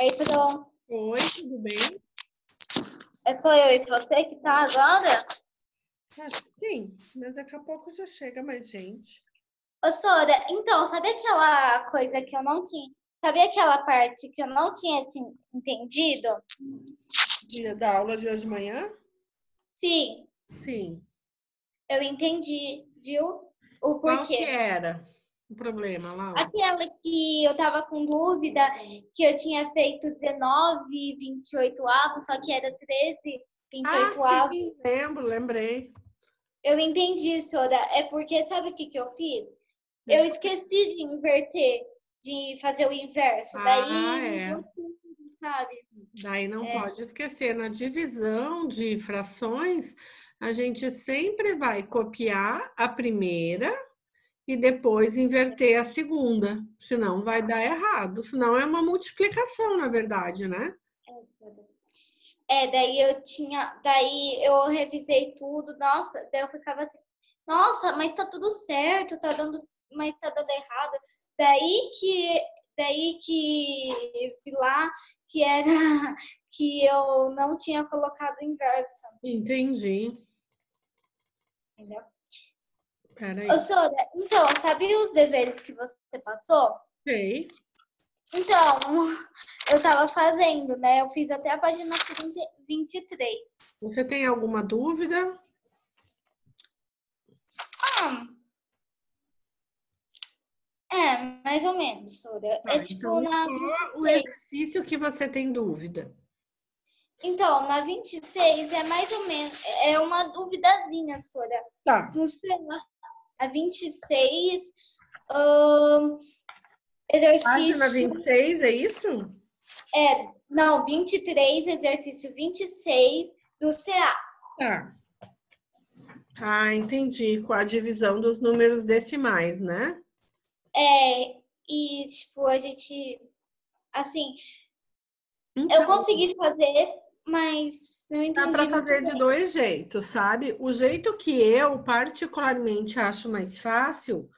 Oi, Bruno. Oi, tudo bem? Sou eu e você que tá agora? Sim, mas daqui a pouco já chega mais gente. Ô, Sora, então, sabe aquela coisa que eu não tinha... Sabe aquela parte que eu não tinha entendido? Da aula de hoje de manhã? Sim, Sim. eu entendi, viu? O Qual que porquê. era o problema, Laura? Aquela que eu tava com dúvida, que eu tinha feito 19, 28 avos, só que era 13, Ah, 28 avos. sim, lembrei. Eu entendi, Sora. É porque, sabe o que eu fiz? Eu Deixa eu ver. esqueci de inverter, de fazer o inverso. Ah, Daí, é. sabe? Daí não É, pode esquecer, na divisão de frações, a gente sempre vai copiar a primeira e depois inverter a segunda, senão vai dar errado. Senão é uma multiplicação, na verdade, né? daí eu revisei tudo, nossa, daí eu ficava assim, nossa, mas tá tudo certo, mas tá dando errado. Daí que, daí que vi lá que era que eu não tinha colocado o inverso, Entendi. entendeu? Ô, Peraí. Sora, então, sabe os deveres que você passou? Sei. Então, eu tava fazendo, né? Eu fiz até a página 23. Você tem alguma dúvida? Ah, mais ou menos, Sora. É Tá, tipo então na qual o 26. exercício que você tem dúvida? Então, na 26 é mais ou menos, é uma duvidazinha, Sora. Tá. Do sei lá, a 26, ahn, Página exercício, 26, é isso? não, 23, exercício 26 do CA. Tá. Ah, entendi. Com a divisão dos números decimais, né? E, tipo, a gente, assim, eu Então, consegui fazer, mas não dá entendi para muito fazer de bem. dois jeitos, sabe? O jeito que eu particularmente acho mais fácil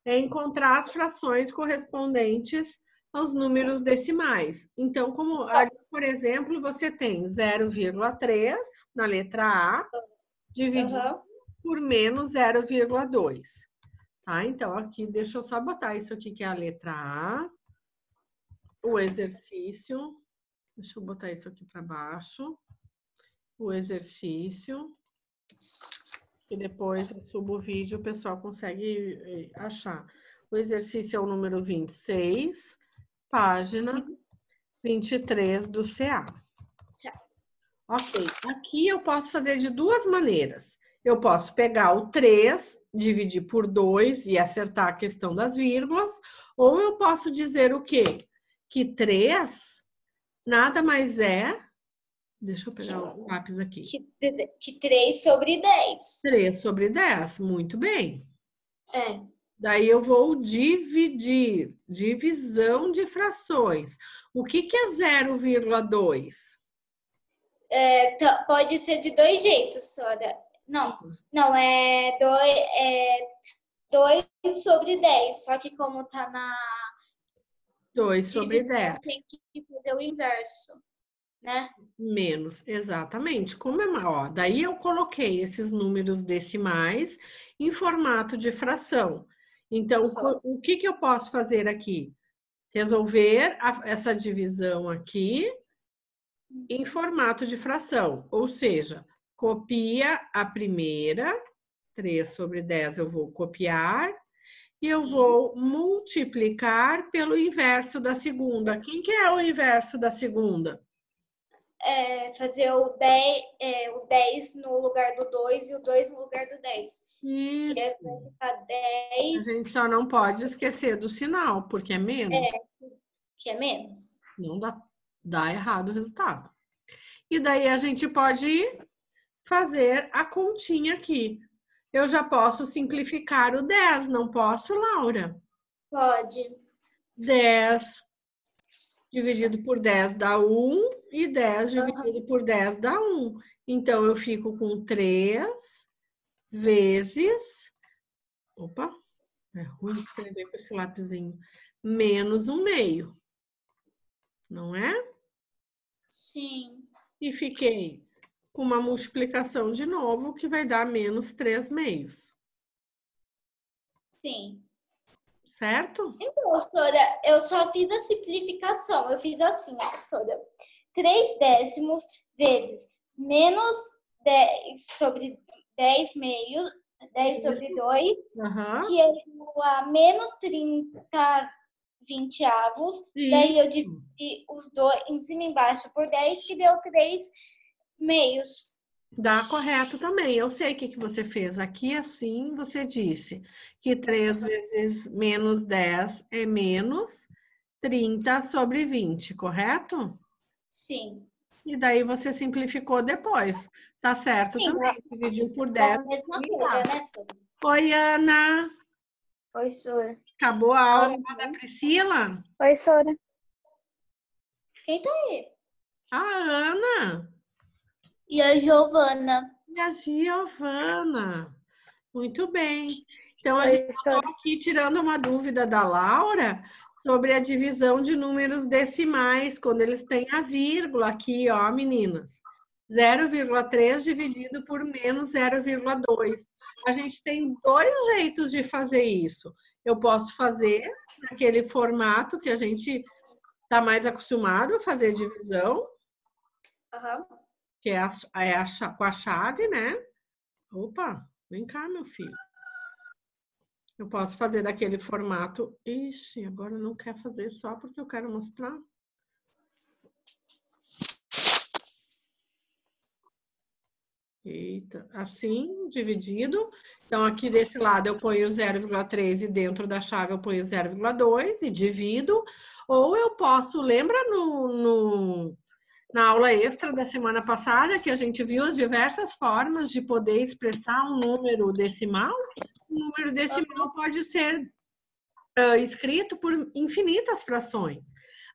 é encontrar as frações correspondentes aos números decimais. Então, como ali, por exemplo, você tem 0,3 na letra A, dividido Aham. por menos 0,2. Tá? Então, aqui, deixa eu só botar isso aqui, que é a letra A, o exercício. Deixa eu botar isso aqui para baixo. O exercício. E depois eu subo o vídeo, o pessoal consegue achar. O exercício é o número 26, página 23 do CA. Ok, aqui eu posso fazer de duas maneiras. Eu posso pegar o 3, dividir por 2 e acertar a questão das vírgulas, ou eu posso dizer o quê? Que 3 nada mais é. Deixa eu pegar o lápis aqui. Que 3 sobre 10. 3 sobre 10, muito bem. É. Daí eu vou dividir, divisão de frações. O que é 0,2? Pode ser de dois jeitos, Sora. Não, dois sobre 10. Só que como tá na 2 sobre divisão, 10. tem que fazer o inverso, né? Menos, exatamente. Como é maior, daí eu coloquei esses números decimais em formato de fração. Então, Uhum. o que eu posso fazer aqui? Resolver essa divisão aqui em formato de fração, ou seja, copia a primeira, 3 sobre 10 eu vou copiar, e eu Sim. vou multiplicar pelo inverso da segunda. Quem que é o inverso da segunda? Fazer o 10 no lugar do 2 e o 2 no lugar do 10. Que Isso. vai ficar A 10, gente só não pode esquecer do sinal, porque é menos. que é menos. Não dá errado o resultado. E daí a gente pode fazer a continha aqui. Eu já posso simplificar o 10, não posso, Laura? Pode. 10 dividido por 10 dá 1 e 10 dividido por 10 dá 1. Então, eu fico com 3 vezes... Opa, é ruim escrever com esse lapisinho. Menos 1 meio. não é? Sim. E fiquei com uma multiplicação de novo, que vai dar menos 3/2. Sim. Certo? Então, professora, eu só fiz a simplificação. Eu fiz assim, professora. 3/10 vezes menos 10 sobre 10 meios, 10 sobre 2, Aham. que é igual a menos 30 vinteavos. Daí eu dividi os dois em cima e embaixo por 10, que deu 3 meios. Dá correto também. Eu sei o que você fez. Aqui, assim, você disse que 3 vezes menos 10 é menos 30 sobre 20, correto? Sim. E daí você simplificou depois. Tá certo Sim, também. Dividiu por é 10. a mesma coisa, né, senhora? Oi, Ana. Oi, senhora. Acabou a aula da Priscila? Oi, senhora. Quem tá aí? A Ana E a Giovana. e a Giovana. Muito bem. Então, Oi, eu estou senhora. aqui tirando uma dúvida da Laura sobre a divisão de números decimais, quando eles têm a vírgula aqui, ó, meninas. 0,3 dividido por menos 0,2. A gente tem 2 jeitos de fazer isso. Eu posso fazer naquele formato que a gente está mais acostumado a fazer divisão, Aham. que é com a chave, né? Opa, vem cá, meu filho. Eu posso fazer daquele formato. Ixi, agora não quer fazer só porque eu quero mostrar. Eita, assim, dividido. Então, aqui desse lado eu ponho 0,3 e dentro da chave eu ponho 0,2 e divido. Ou eu posso, lembra na aula extra da semana passada que a gente viu as diversas formas de poder expressar um número decimal? O número decimal pode ser escrito por infinitas frações.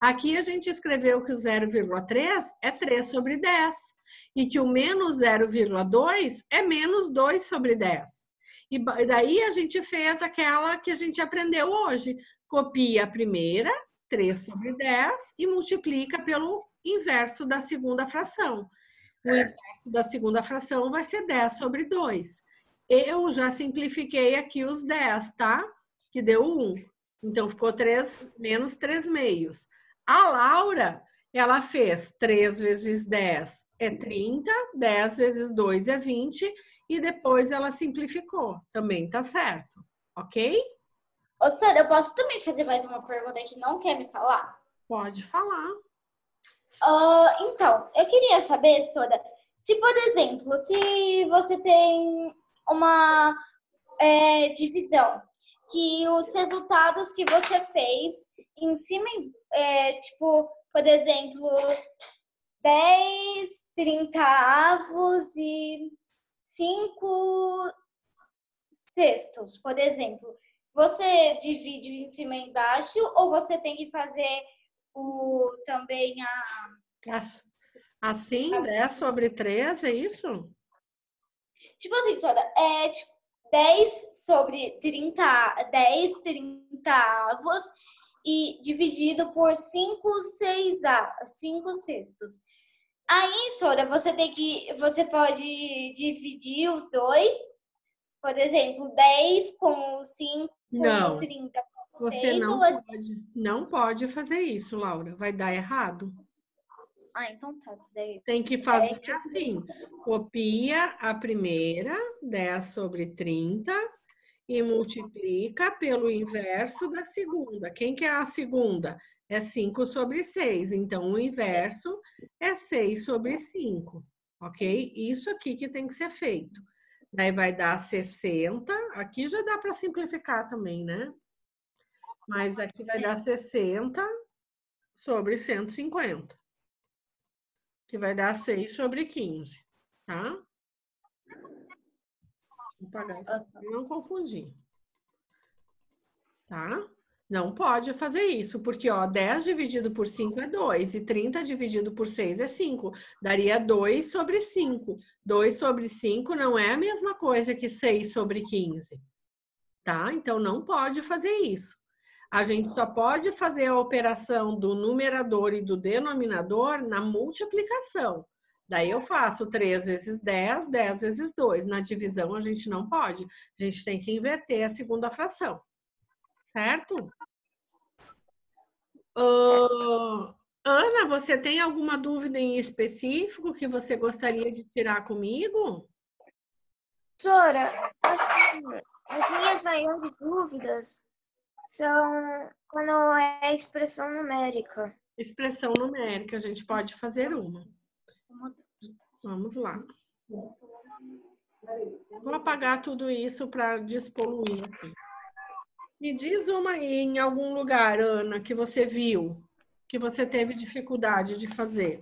Aqui a gente escreveu que o 0,3 é 3 sobre 10 e que o menos 0,2 é menos 2 sobre 10. E daí a gente fez aquela que a gente aprendeu hoje. Copia a primeira, 3 sobre 10, e multiplica pelo inverso da segunda fração. O inverso da segunda fração vai ser 10 sobre 2. Eu já simplifiquei aqui os 10, tá? Que deu 1. Então, ficou 3 menos 3 meios. A Laura, ela fez 3 vezes 10 é 30, 10 vezes 2 é 20, e depois ela simplificou. Também tá certo, ok? Ô, senhora, eu posso também fazer mais uma pergunta que não quer me falar? Pode falar. Então, eu queria saber, senhora, se, por exemplo, se você tem uma divisão, que os resultados que você fez em cima, tipo, por exemplo, 10 30avos e 5 sextos, por exemplo. Você divide em cima e embaixo ou você tem que fazer também Assim, 10 sobre 3, é isso? tipo assim, senhora, tipo, 10 sobre 30, 10 30avos e dividido por 5 sextos. Aí, senhora, você pode dividir os dois, por exemplo, 10 com 5 Não, 30 com você 6, não ou assim. pode. Não pode fazer isso, Laura. Vai dar errado. Ah, então tá, isso daí. Tem que fazer que assim: copia a primeira, 10 sobre 30, e multiplica pelo inverso da segunda. Quem que é a segunda? É 5 sobre 6. Então, o inverso é 6 sobre 5, ok? Isso aqui que tem que ser feito. Daí vai dar 60. Aqui já dá para simplificar também, né? Mas aqui vai dar 60 sobre 150. Que vai dar 6 sobre 15, tá? Vou pagar isso aqui pra não confundir, tá? Não pode fazer isso, porque, ó, 10 dividido por 5 é 2, e 30 dividido por 6 é 5. Daria 2 sobre 5. 2 sobre 5 não é a mesma coisa que 6 sobre 15, tá? Então, não pode fazer isso. A gente só pode fazer a operação do numerador e do denominador na multiplicação. Daí eu faço 3 vezes 10, 10 vezes 2. Na divisão a gente não pode. A gente tem que inverter a segunda fração. Certo? Ana, você tem alguma dúvida em específico que você gostaria de tirar comigo? Professora, as minhas maiores dúvidas são quando é expressão numérica. Expressão numérica, a gente pode fazer uma. Vamos lá. Vou apagar tudo isso para despoluir aqui. Me diz uma aí em algum lugar, Ana, que você viu, que você teve dificuldade de fazer.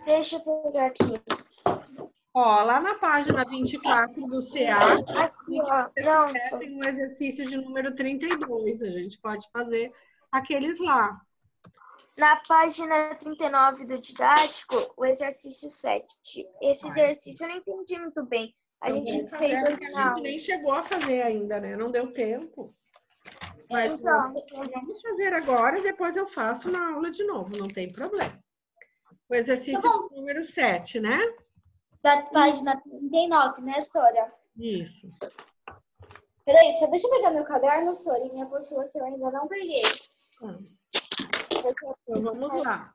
Deixa eu pegar aqui. Ó, lá na página 24 do CA, Aqui, ó. Pronto. tem um exercício de número 32. A gente pode fazer aqueles lá. Na página 39 do didático, o exercício 7. Esse exercício eu não entendi muito bem. A gente fez a gente nem chegou a fazer ainda, né? Não deu tempo. Mas então, vamos fazer agora e depois eu faço na aula de novo, não tem problema. O exercício número 7, né? Da página 39, né, Sora? Isso. Peraí, só deixa eu pegar meu caderno, Sora, e minha apostila que eu ainda não peguei. Então, vamos lá.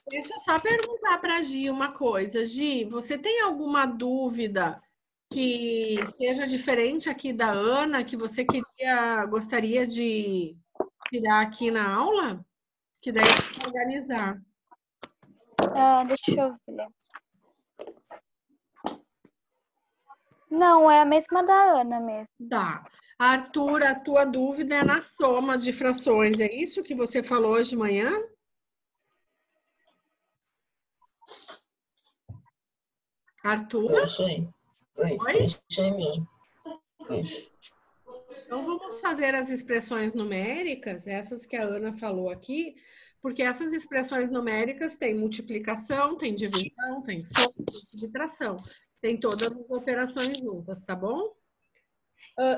Deixa eu só perguntar para a Gi uma coisa. Gi, você tem alguma dúvida que seja diferente aqui da Ana, que você gostaria de tirar aqui na aula? Que daí eu vou organizar. Deixa eu ver. Não, é a mesma da Ana mesmo. Tá. Arthur, a tua dúvida é na soma de frações, é isso que você falou hoje de manhã? Arthur? Isso aí. Foi isso aí mesmo. Então, vamos fazer as expressões numéricas, essas que a Ana falou aqui, porque essas expressões numéricas têm multiplicação, tem divisão, tem soma, tem subtração. Tem todas as operações juntas, tá bom?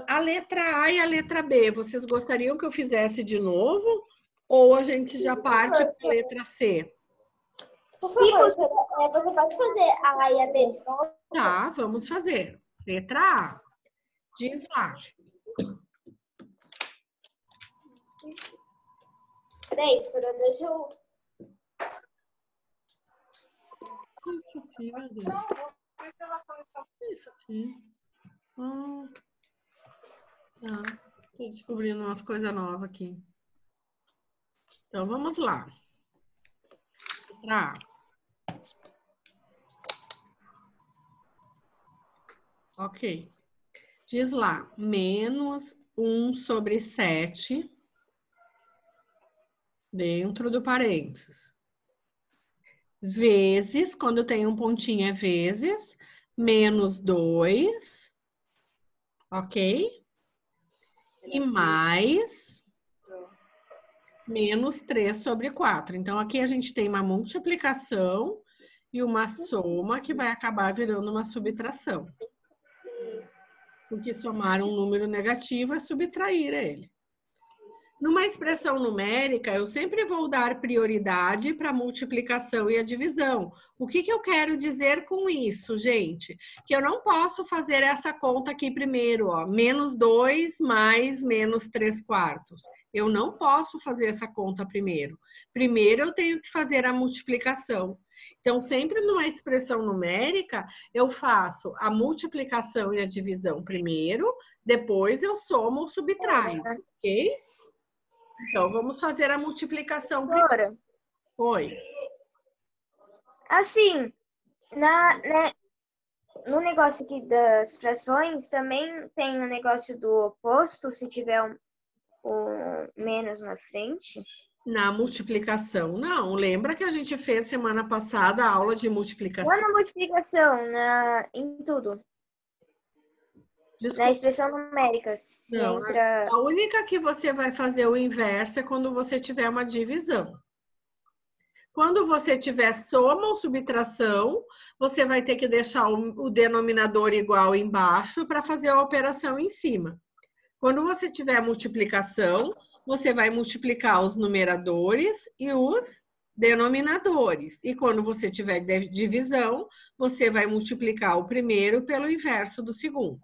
A letra A e a letra B, vocês gostariam que eu fizesse de novo? Ou a gente já parte para a letra C? Por favor, você pode fazer a A e a B de novo? Tá, vamos fazer. Letra A. Diz lá. Peraí, Sora, deixa eu... Isso aqui, meu Deus. Isso aqui. Tô descobrindo umas coisas novas aqui. Então, vamos lá. Letra A. Ok. Diz lá, menos 1 sobre 7 dentro do parênteses. Vezes, quando tem um pontinho é vezes, menos 2, ok? E mais menos 3 sobre 4. Então, aqui a gente tem uma multiplicação e uma soma que vai acabar virando uma subtração. Porque somar um número negativo é subtrair ele. Numa expressão numérica, eu sempre vou dar prioridade para a multiplicação e a divisão. O que eu quero dizer com isso, gente? Que eu não posso fazer essa conta aqui primeiro, ó, menos 2 mais menos 3/4. Eu não posso fazer essa conta primeiro. Primeiro eu tenho que fazer a multiplicação. Então, sempre numa expressão numérica, eu faço a multiplicação e a divisão primeiro, depois eu somo ou subtraio, ok? Então, vamos fazer a multiplicação. Professora, Oi. assim, no negócio aqui das frações, também tem um negócio do oposto, se tiver um menos na frente. Na multiplicação, não. Lembra que a gente fez semana passada a aula de multiplicação? Não é na multiplicação, em tudo. Desculpa. Na expressão numérica. Não, entra... a única que você vai fazer o inverso é quando você tiver uma divisão. Quando você tiver soma ou subtração, você vai ter que deixar o denominador igual embaixo para fazer a operação em cima. Quando você tiver multiplicação, você vai multiplicar os numeradores e os denominadores. E quando você tiver divisão, você vai multiplicar o primeiro pelo inverso do segundo.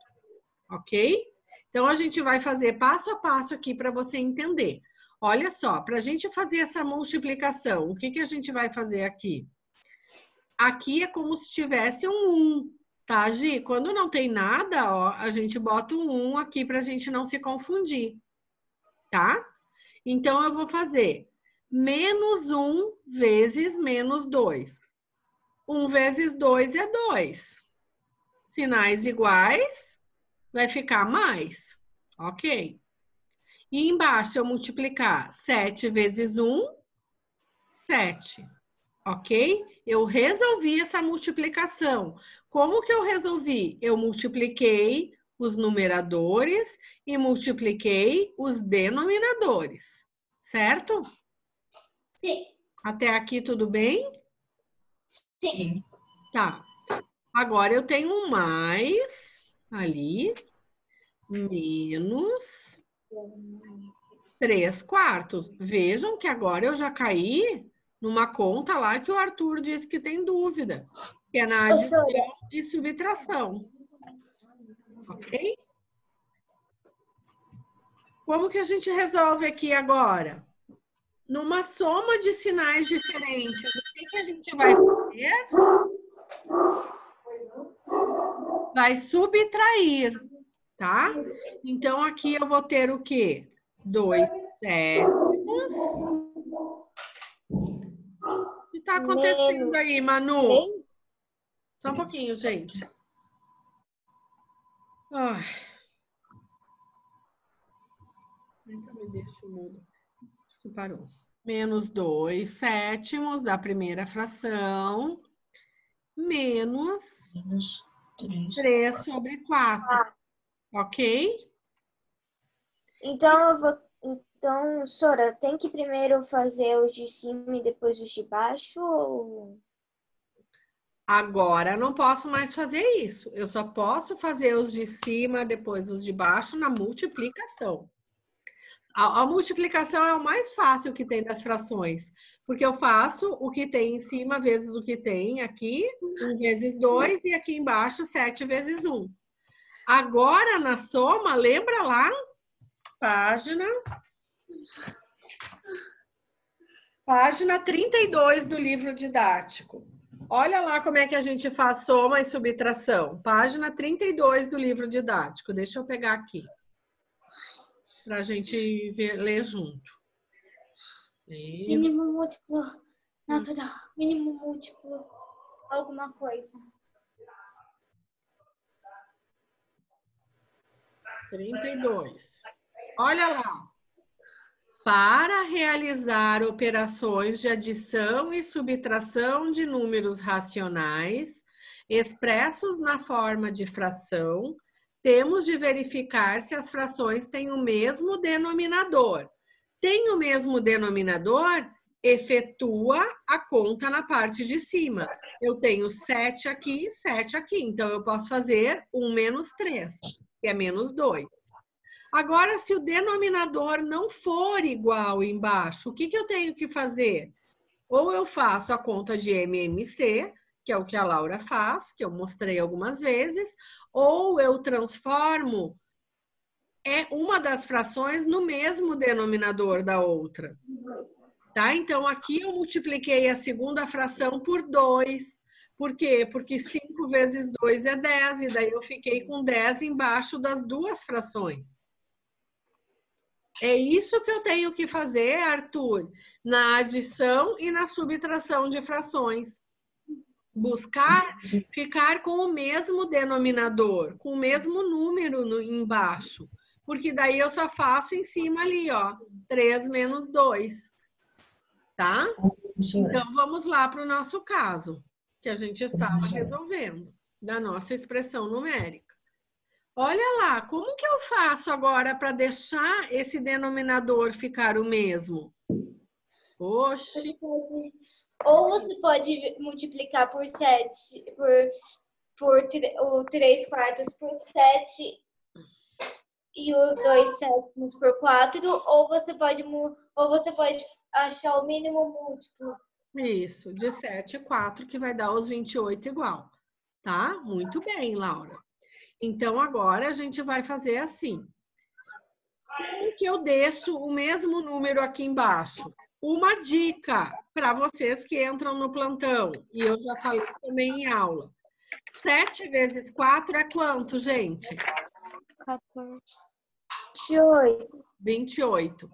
Ok? Então, a gente vai fazer passo a passo aqui para você entender. Olha só, para a gente fazer essa multiplicação, o que a gente vai fazer aqui? Aqui é como se tivesse um 1, tá, Gi? Quando não tem nada, ó, a gente bota um 1 aqui para a gente não se confundir, tá? Então, eu vou fazer menos 1 vezes menos 2. 1 vezes 2 é 2. Sinais iguais, vai ficar mais, ok? E embaixo eu multiplicar 7 vezes 1, 7, ok? Eu resolvi essa multiplicação. Como que eu resolvi? Eu multipliquei os numeradores e multipliquei os denominadores, certo? Sim. Até aqui tudo bem? Sim. Tá. Agora eu tenho um mais ali, menos 3/4. Vejam que agora eu já caí numa conta lá que o Arthur disse que tem dúvida, que é na adição e subtração. Ok? Como que a gente resolve aqui agora? Numa soma de sinais diferentes, o que a gente vai fazer? Vai subtrair, tá? Então, aqui eu vou ter o quê? 2/7. O que está acontecendo aí, Manu? Só um pouquinho, gente. Ai. Nunca me deixo mudo. Acho que parou. Menos 2/7 da primeira fração. Menos 3/4. Ok? Então, Sora, tem que primeiro fazer os de cima e depois os de baixo? Ou... Agora não posso mais fazer isso. Eu só posso fazer os de cima, depois os de baixo na multiplicação. A multiplicação é o mais fácil que tem das frações, porque eu faço o que tem em cima vezes o que tem aqui, 1 vezes 2, e aqui embaixo 7 vezes 1. Agora, na soma, lembra lá? Página 32 do livro didático. Olha lá como é que a gente faz soma e subtração. Página 32 do livro didático. Deixa eu pegar aqui. Para a gente ler junto. Mínimo múltiplo natural. Mínimo múltiplo alguma coisa. 32. Olha lá. Para realizar operações de adição e subtração de números racionais expressos na forma de fração, temos de verificar se as frações têm o mesmo denominador. Tem o mesmo denominador? Efetua a conta na parte de cima. Eu tenho 7 aqui, 7 aqui. Então, eu posso fazer 1 menos 3, que é menos 2. Agora, se o denominador não for igual embaixo, o que eu tenho que fazer? Ou eu faço a conta de MMC, que é o que a Laura faz, que eu mostrei algumas vezes, ou eu transformo uma das frações no mesmo denominador da outra. Tá? Então, aqui eu multipliquei a segunda fração por 2. Por quê? Porque 5 vezes 2 é 10, e daí eu fiquei com 10 embaixo das duas frações. É isso que eu tenho que fazer, Arthur, na adição e na subtração de frações. Buscar ficar com o mesmo denominador, com o mesmo número embaixo. Porque daí eu só faço em cima ali, ó, 3 menos 2. Tá? Então, vamos lá para o nosso caso, que a gente estava resolvendo, da nossa expressão numérica. Olha lá, como que eu faço agora para deixar esse denominador ficar o mesmo? Oxi. Ou você pode multiplicar por 7, por o 3/4 por 7 e o 2/7 por 4, ou você pode achar o mínimo múltiplo. Isso, de 7 e 4, que vai dar os 28 igual. Tá? Muito bem, Laura. Então, agora a gente vai fazer assim. Que eu deixo o mesmo número aqui embaixo. Uma dica para vocês que entram no plantão, e eu já falei também em aula. 7 vezes 4 é quanto, gente? 28.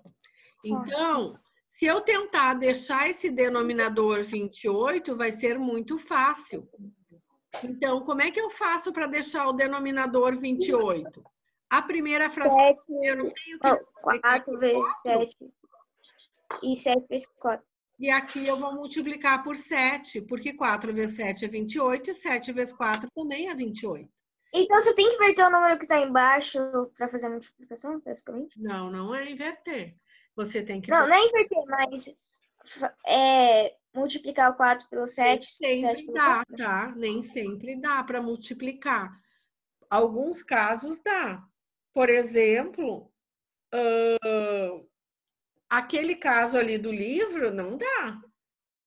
Então, se eu tentar deixar esse denominador 28, vai ser muito fácil. Então, como é que eu faço para deixar o denominador 28? A primeira fração, 7, eu não tenho que... 4 vezes 7 e 7 vezes 4. E aqui eu vou multiplicar por 7, porque 4 vezes 7 é 28 e 7 vezes 4 também é 28. Então, você tem que inverter o número que está embaixo para fazer a multiplicação, basicamente? Não, não é inverter. Você tem que... Não, não é inverter, mas multiplicar o 4 pelo 7. Nem 7 sempre pelo dá, 4. tá? Nem sempre dá para multiplicar. Alguns casos dá. Por exemplo, aquele caso ali do livro, não dá.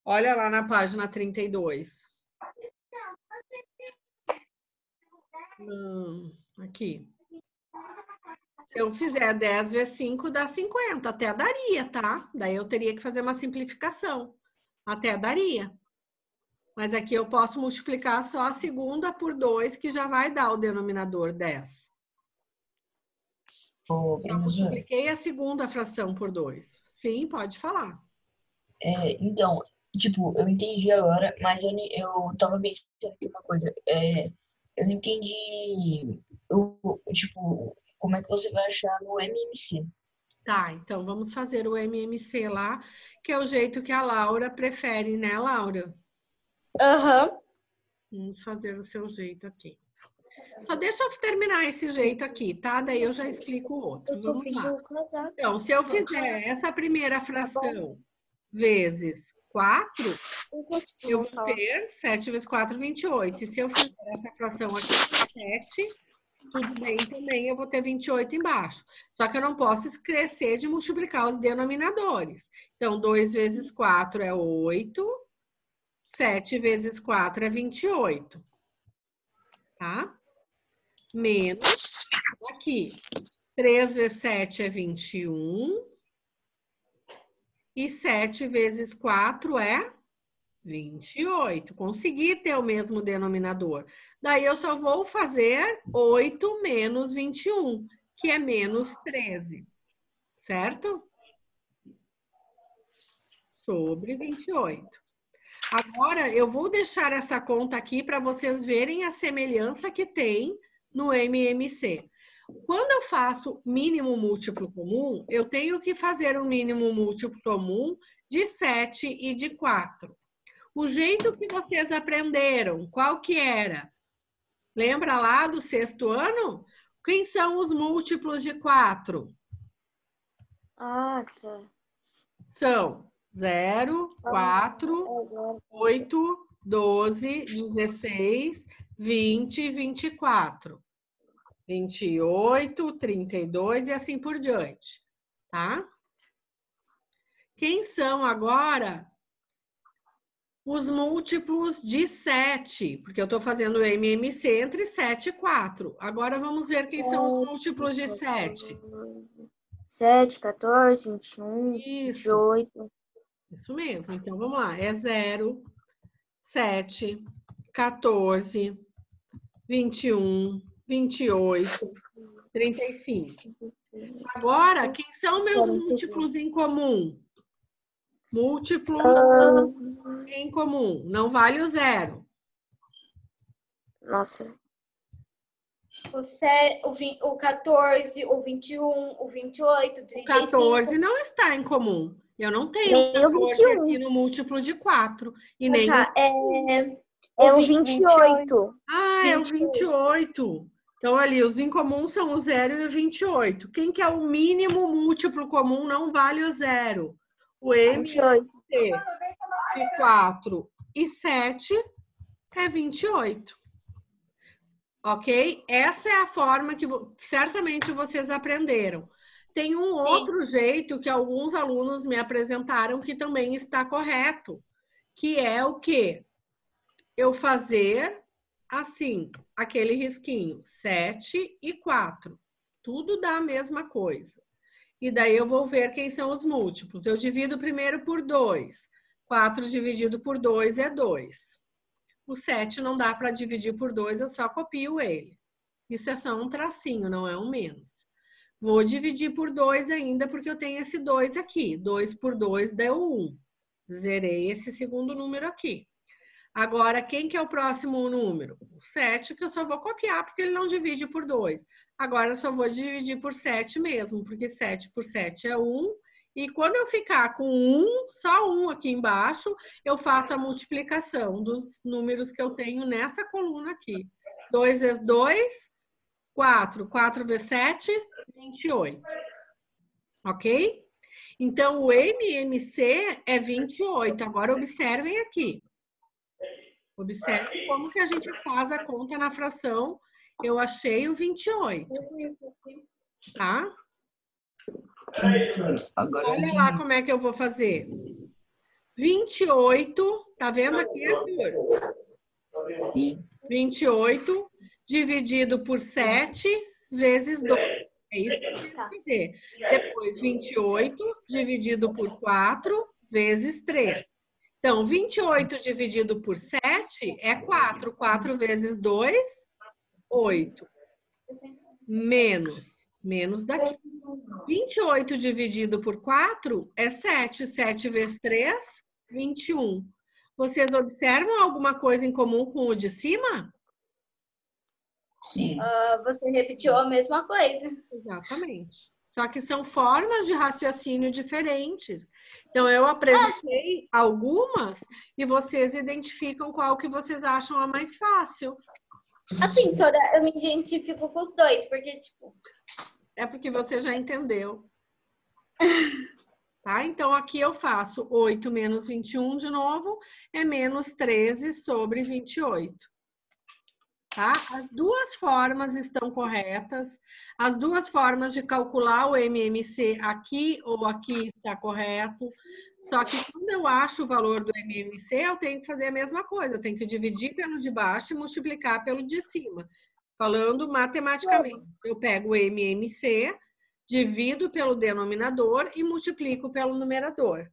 Olha lá na página 32. Aqui. Se eu fizer 10 vezes 5, dá 50. Até daria, tá? Daí eu teria que fazer uma simplificação. Até daria. Mas aqui eu posso multiplicar só a segunda por 2, que já vai dar o denominador 10. Ô, Eu multipliquei a segunda fração por 2. Sim, pode falar. então, tipo, eu entendi agora, mas eu tava pensando aqui uma coisa. Eu não entendi, tipo, como é que você vai achar no MMC? Tá, então vamos fazer o MMC lá, que é o jeito que a Laura prefere, né, Laura? Aham. Vamos fazer o seu jeito aqui. Só deixa eu terminar esse jeito aqui, tá? Daí eu já explico o outro. Vamos lá. Então, se eu fizer essa primeira fração vezes 4, eu vou ter 7 vezes 4, 28. E se eu fizer essa fração aqui, 7, tudo bem também, eu vou ter 28 embaixo. Só que eu não posso esquecer de multiplicar os denominadores. Então, 2 vezes 4 é 8. 7 vezes 4 é 28. Tá? Menos aqui. 3 vezes 7 é 21. E 7 vezes 4 é 28. Consegui ter o mesmo denominador. Daí eu só vou fazer 8 menos 21, que é menos 13. Certo? Sobre 28. Agora, eu vou deixar essa conta aqui para vocês verem a semelhança que tem no MMC. Quando eu faço mínimo múltiplo comum, eu tenho que fazer um mínimo múltiplo comum de 7 e de 4. O jeito que vocês aprenderam, qual que era? Lembra lá do 6º ano? Quem são os múltiplos de 4? Ah, tá. São 0, 4, 8, 12, 16, 20, 24. 28, 32 e assim por diante, tá? Quem são agora os múltiplos de 7? Porque eu tô fazendo o MMC entre 7 e 4. Agora vamos ver quem são os múltiplos de 7. 7, 14, 21, Isso. 28. Isso mesmo. Então, vamos lá. É 0, 7, 14, 21, 28, 35. Agora, quem são meus múltiplos em comum? Múltiplo em comum. Não vale o 0. Nossa. O 14, o 21, o 28, o 35. O 14 não está em comum. Eu não tenho Nem o 14 21. aqui no múltiplo de 4. E nem Tá, É o 28. é o 28. Então, ali, os incomuns são o 0 e o 28. Quem que é o mínimo múltiplo comum não vale o 0? O MMC 28. de 4 e 7 é 28. Ok? Essa é a forma que certamente vocês aprenderam. Tem um outro jeito que alguns alunos me apresentaram que também está correto, que é o quê? Eu fazer assim, aquele risquinho, 7 e 4. Tudo dá a mesma coisa. E daí eu vou ver quem são os múltiplos. Eu divido primeiro por 2. 4 dividido por 2 é 2. O 7 não dá para dividir por 2, eu só copio ele. Isso é só um tracinho, não é um menos. Vou dividir por 2 ainda, porque eu tenho esse 2 aqui. 2 por 2 deu 1. Zerei esse segundo número aqui. Agora, quem que é o próximo número? O 7, que eu só vou copiar, porque ele não divide por 2. Agora, eu só vou dividir por 7 mesmo, porque 7 por 7 é 1. E quando eu ficar com 1, só 1 aqui embaixo, eu faço a multiplicação dos números que eu tenho nessa coluna aqui. 2 vezes 2, 4. 4 vezes 7, 28. Ok? Então, o MMC é 28. Agora, observem aqui. Observe como que a gente faz a conta na fração. Eu achei o 28. Tá? Agora Olha lá como é que eu vou fazer. 28, tá vendo aqui, Arthur? 28 dividido por 7 vezes 2. É isso que eu tenho que fazer. Depois, 28 dividido por 4 vezes 3. Então, 28 dividido por 7 é 4. 4 vezes 2, 8. Menos daqui. 28 dividido por 4 é 7. 7 vezes 3, 21. Vocês observam alguma coisa em comum com o de cima? Sim. Você repetiu a mesma coisa. Exatamente. Só que são formas de raciocínio diferentes. Então, eu apresentei algumas e vocês identificam qual que vocês acham a mais fácil. Assim, eu me identifico com os dois, porque, tipo... É porque você já entendeu. Tá? Então, aqui eu faço 8 menos 21 de novo, é menos 13 sobre 28. Tá? As duas formas estão corretas. As duas formas de calcular o MMC aqui ou aqui está correto. Só que quando eu acho o valor do MMC, eu tenho que fazer a mesma coisa. Eu tenho que dividir pelo de baixo e multiplicar pelo de cima. Falando matematicamente, eu pego o MMC, divido pelo denominador e multiplico pelo numerador.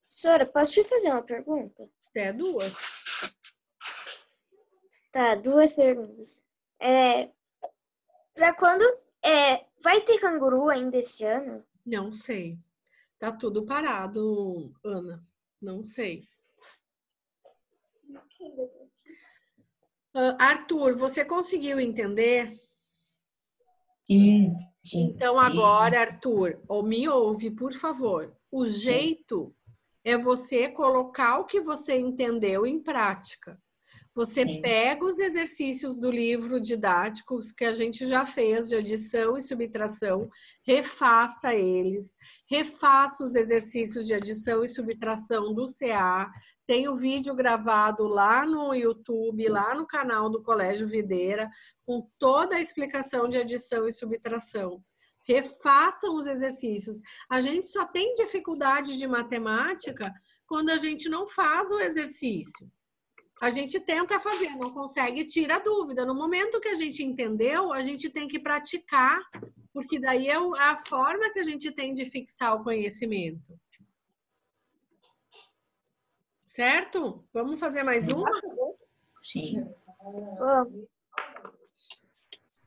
Senhora, posso te fazer uma pergunta? Até duas. Tá, 2 perguntas. Pra quando vai ter canguru ainda esse ano? Não sei. Tá tudo parado, Ana. Não sei. Arthur, você conseguiu entender? Sim. Então, agora, Arthur, me ouve, por favor. O jeito é você colocar o que você entendeu em prática. Você pega os exercícios do livro didáticos que a gente já fez de adição e subtração, refaça eles, refaça os exercícios de adição e subtração do CA. Tem o vídeo gravado lá no YouTube, lá no canal do Colégio Videira, com toda a explicação de adição e subtração. Refaçam os exercícios. A gente só tem dificuldade de matemática quando a gente não faz o exercício. A gente tenta fazer, não consegue, tira a dúvida. No momento que a gente entendeu, a gente tem que praticar, porque daí é a forma que a gente tem de fixar o conhecimento. Certo? Vamos fazer mais uma? Sim.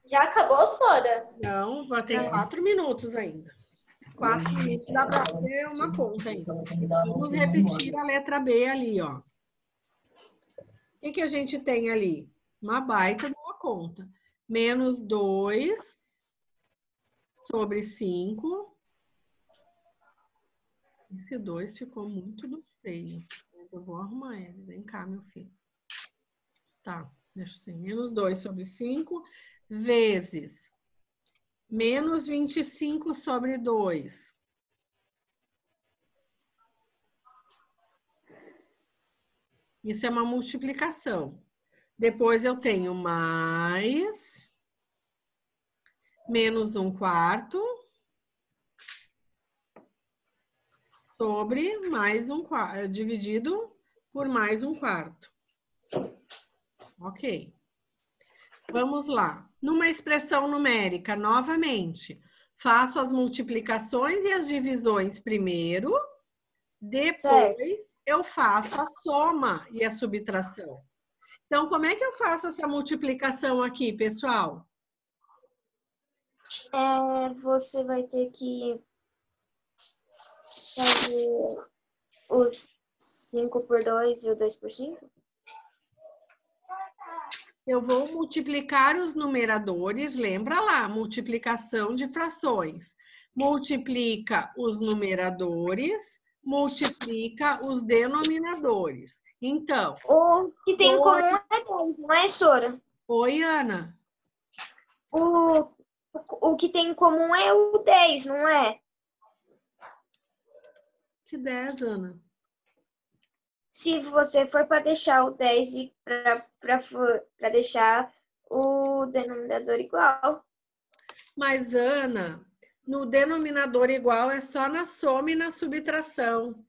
Já acabou, Sora? Não, vai ter 4 minutos ainda. 4 minutos dá para fazer uma conta ainda. Vamos repetir a letra B ali, ó. O que a gente tem ali? Uma baita de uma conta. Menos 2 sobre 5. Esse 2 ficou muito feio. Mas eu vou arrumar ele. Vem cá, meu filho. Tá, deixa assim. Menos 2 sobre 5 vezes menos 25 sobre 2. Isso é uma multiplicação. Depois eu tenho mais menos 1/4 sobre mais 1/4, dividido por mais 1/4. Ok. Vamos lá. Numa expressão numérica, novamente, faço as multiplicações e as divisões primeiro, depois eu faço a soma e a subtração. Então, como é que eu faço essa multiplicação aqui, pessoal? Você vai ter que fazer os 5 por 2 e o 2 por 5? Eu vou multiplicar os numeradores, lembra lá, multiplicação de frações. Multiplica os numeradores, multiplica os denominadores. Então, O que tem em comum é 10, não é, Sora? oi, Ana. O que tem em comum é o 10, não é? Que 10, Ana? Se você for para deixar o 10 e para deixar o denominador igual. Mas, Ana, no denominador igual é só na soma e na subtração.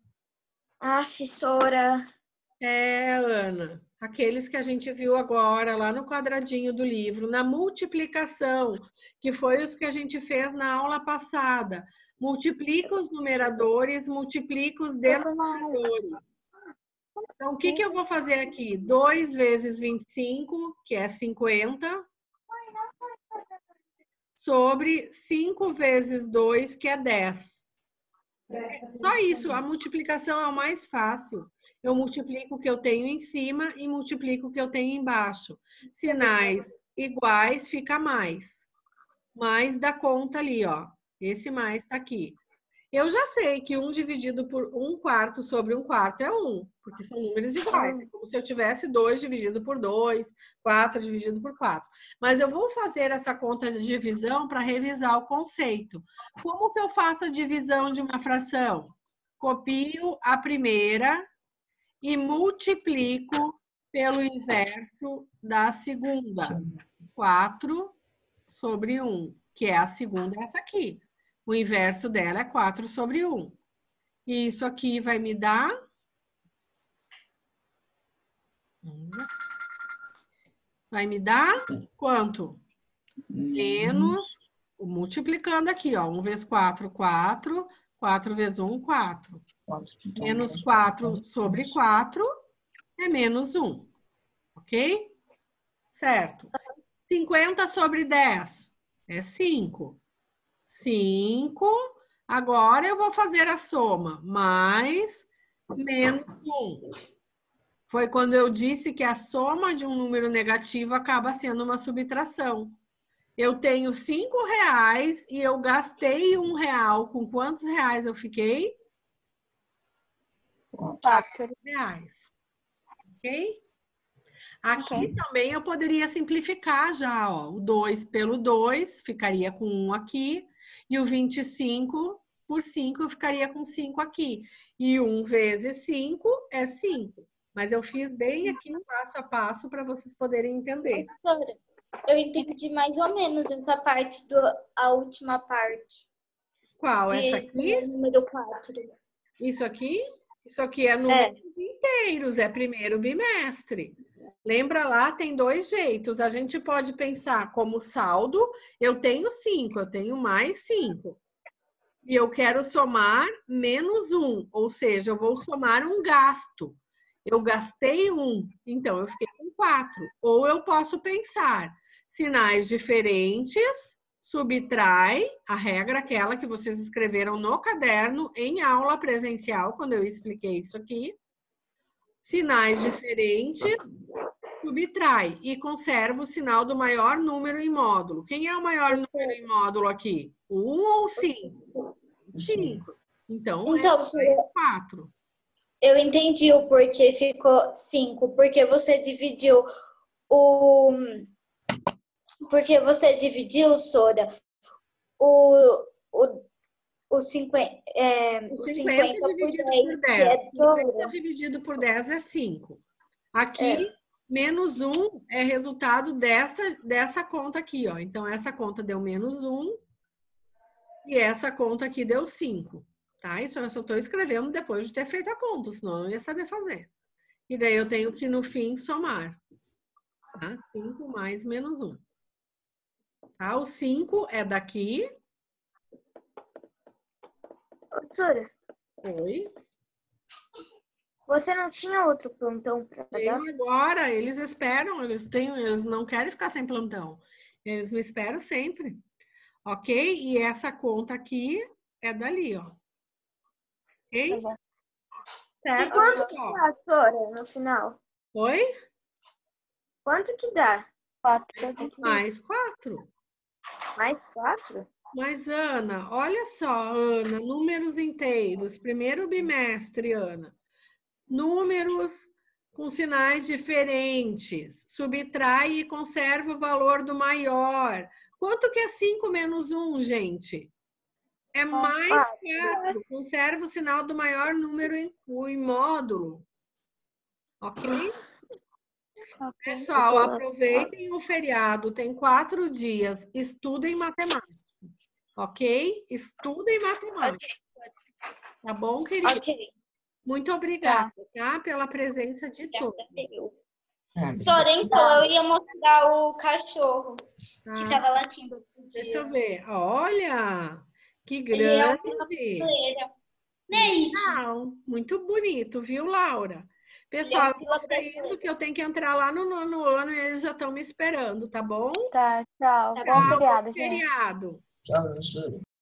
Sora. Ana, aqueles que a gente viu agora lá no quadradinho do livro, na multiplicação, que foi os que a gente fez na aula passada. Multiplica os numeradores, multiplica os denominadores. Então, o que eu vou fazer aqui? 2 vezes 25, que é 50, sobre 5 vezes 2, que é 10. Só isso, a multiplicação é o mais fácil. Eu multiplico o que eu tenho em cima e multiplico o que eu tenho embaixo. Sinais iguais fica mais. Mais da conta ali, ó. Esse mais tá aqui. Eu já sei que 1 dividido por 1/4 sobre 1/4 é 1, porque são números iguais. É como se eu tivesse 2 dividido por 2, 4 dividido por 4. Mas eu vou fazer essa conta de divisão para revisar o conceito. Como que eu faço a divisão de uma fração? Copio a primeira e multiplico pelo inverso da segunda. 4 sobre 1, que é a segunda, essa aqui. O inverso dela é 4 sobre 1. E isso aqui vai me dar... Vai me dar quanto? Menos... Multiplicando aqui, ó. 1 vezes 4, 4. 4 vezes 1, 4. Menos 4 sobre 4 é menos 1. Ok? Certo. 50 sobre 10 é 5. 5. Agora eu vou fazer a soma. Mais menos 1. Foi quando eu disse que a soma de um número negativo acaba sendo uma subtração. Eu tenho R$5 e eu gastei R$1. Com quantos reais eu fiquei? R$4. Ok? Aqui também eu poderia simplificar já, ó. O 2 pelo 2 ficaria com 1 aqui. E o 25 por 5 eu ficaria com 5 aqui. E 1 vezes 5 é 5. Mas eu fiz bem aqui passo a passo para vocês poderem entender. Professora, eu entendi mais ou menos essa parte, a última parte. Qual? Essa aqui? Número 4. Isso aqui? Isso aqui é números inteiros, é primeiro bimestre. Lembra lá, tem 2 jeitos. A gente pode pensar como saldo, eu tenho 5, eu tenho mais 5. E eu quero somar menos 1, ou seja, eu vou somar um gasto. Eu gastei 1, então eu fiquei com 4. Ou eu posso pensar, sinais diferentes, subtrai a regra, aquela que vocês escreveram no caderno em aula presencial, quando eu expliquei isso aqui. Sinais diferentes, subtrai e conserva o sinal do maior número em módulo. Quem é o maior número em módulo aqui? O 1 ou o 5? 5. Então, é 4. Eu entendi o porquê ficou 5. Porque você dividiu o... Porque você dividiu, Sora, o 50, o 50 dividido por 10. 50 dividido por 10 é 5. Aqui, Menos 1 é resultado dessa conta aqui, ó. Então, essa conta deu menos 1 e essa conta aqui deu 5, tá? Isso eu só estou escrevendo depois de ter feito a conta, senão eu não ia saber fazer. E daí eu tenho que, no fim, somar. Tá? 5 mais menos 1. Tá? O 5 é daqui. Professora, Oi. você não tinha outro plantão para dar? Tenho agora, eles esperam, eles não querem ficar sem plantão. Eles me esperam sempre. Ok? E essa conta aqui é dali, ó. Ok? Tá bom. Certo, Quanto que pessoal? dá, Sora, no final? Oi? Quanto que dá? 4. Mais 4. Mais 4? Mas, Ana, olha só, Ana, números inteiros, primeiro bimestre, Ana. Números com sinais diferentes. Subtrai e conserva o valor do maior. Quanto que é 5 menos 1, gente? É mais 4. Conserva o sinal do maior número em módulo. Ok? Pessoal, aproveitem o feriado. Tem 4 dias. Estudem matemática. Ok? Estudem matemática. Tá bom, querido? Ok. Muito obrigada, tá? Pela presença de todos. Sora, então, eu ia mostrar o cachorro que Tá? tava latindo outro Deixa dia. eu ver. Olha, que Ele é uma grande. brasileira. Neide. Legal. Muito bonito, viu, Laura? Ele é Pessoal, um eu vou fila saindo brasileiro. que eu tenho que entrar lá no 9º ano e eles já estão me esperando, tá bom? Tá, tchau. Tá Bom bom. feriado, gente. Feriado. Tchau, professora.